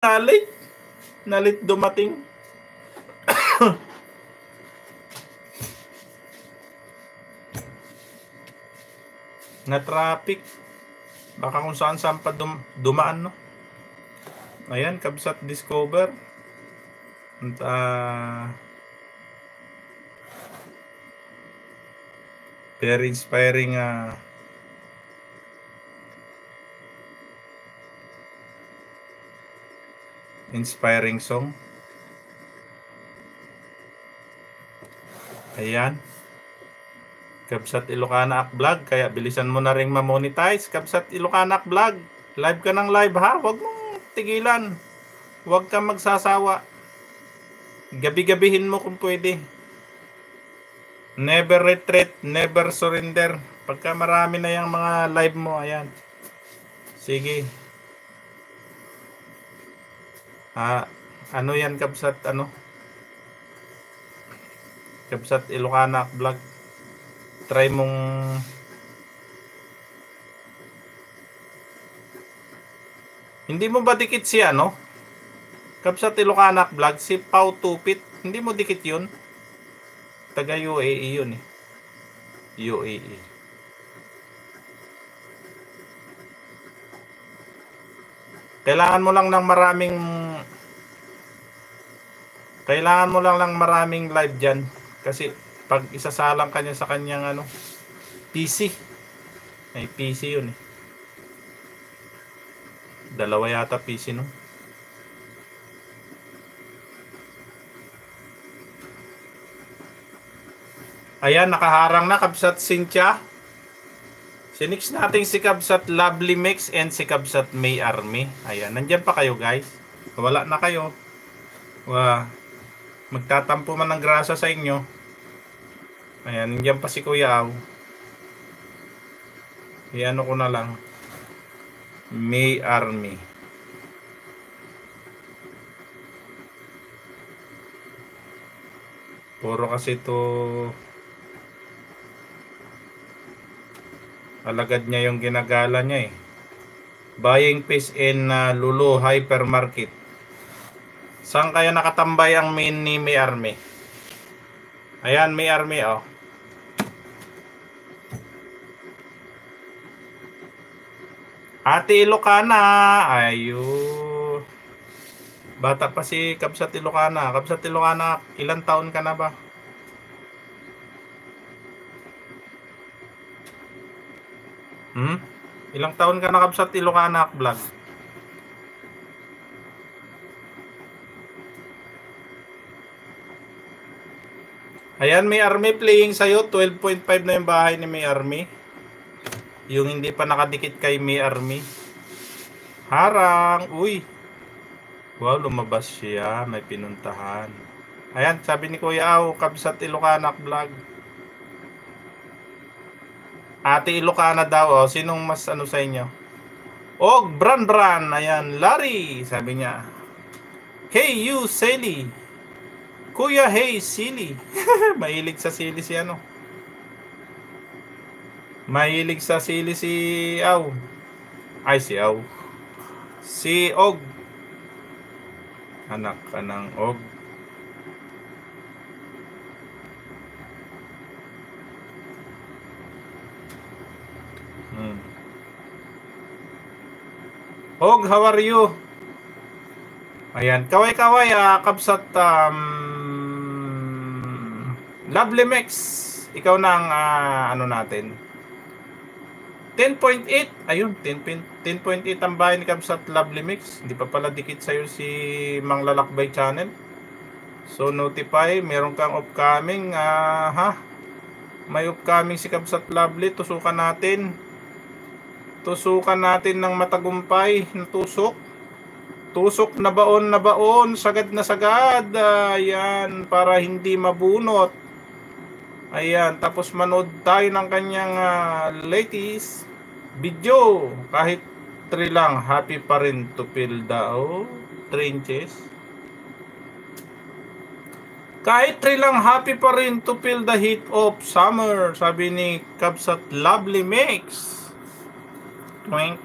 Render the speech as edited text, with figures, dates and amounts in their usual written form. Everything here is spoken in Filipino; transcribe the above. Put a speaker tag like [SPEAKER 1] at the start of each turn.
[SPEAKER 1] Nalit dumating. Na traffic. Baka kung saan pa dumaan, no? Ayan, Kabsat Discover. Very inspiring inspiring song. Ayan. Kabsat Ilocana Vlog, kaya bilisan mo na ring ma-monetize. Kabsat Ilocana Vlog, live ka ng live ha, huwag mong tigilan. Huwag kang magsasawa. Gabi-gabihin mo kung pwede. Never retreat, never surrender. Pagka marami na yung mga live mo, ayan. Sige. Ano yan, Kabsat, Kabsat Ilocana Vlog. Try mong hindi mo ba dikit si Kabsat Ilocana Vlog, si Pau Tupit, hindi mo dikit yun? Taga UAE yun eh. UAE. Kailangan mo lang ng maraming live dyan. Kasi pag isasalang kanya sa kanyang PC. Ay PC yun eh. Dalawa yata PC no. Ayan, nakaharang na Kabsat Cynthia. Sinix natin si Kabsat Lovely Mix and si Kabsat May Army. Ayan, nandyan pa kayo guys. Wala na kayo. Magtatampo man ng grasa sa inyo. Ayan, nandyan pa si Kuya Aw. Iano ko na lang. May Army. Puro kasi to alagad niya yung ginagala niya eh. Buying peace in Lulu Hypermarket. Saan kaya nakatambay ang main ni May Army? Ayan, May Army oh. Ate Ilocana. Ayun. Bata pa si Kabsat Ilocana. Kabsat Ilocana, ilang taon ka na ba? Ilang taon ka na Kabsat Ilocana Vlog? Ayan, May Army playing sa'yo. 12.5 na yung bahay ni May Army. Yung hindi pa nakadikit kay May Army. Harang. Uy. Wow, lumabas siya. May pinuntahan. Ayan, sabi ni Kuya Aw, Kabsat Ilocana Vlog. Ate Ilocana daw. Sinong mas sa inyo? Og, Bran. Ayan, Larry. Sabi niya. Hey, you, Sally. Kuya, hey, silly. Mahilig sa sili si Mahilig sa sili si Aw. Ay, si Aw. Si Og. Anak ka ng Og. Og, how are you? Ayan, kaway-kaway, Kabsat Lovely Mix. Ikaw na ang natin. 10.8. Ayun, 10.8 ang bahay ni Kabsat Lovely Mix. Hindi pa pala dikit sa'yo si Mang Lalakbay Channel. So, notify. Meron kang upcoming. May upcoming si Kabsat Lovely. Tusukan natin. Tusukan natin ng matagumpay na tusok. Tusok na baon. Sagad na sagad. Ayan, para hindi mabunot. Ayan, tapos manood tayo ng kanyang latest video. Kahit 3 lang, happy pa rin to feel the 3 inches. Kahit 3 lang, happy pa rin to feel the heat of summer. Sabi ni Kabsat Lovely Mix. Twink.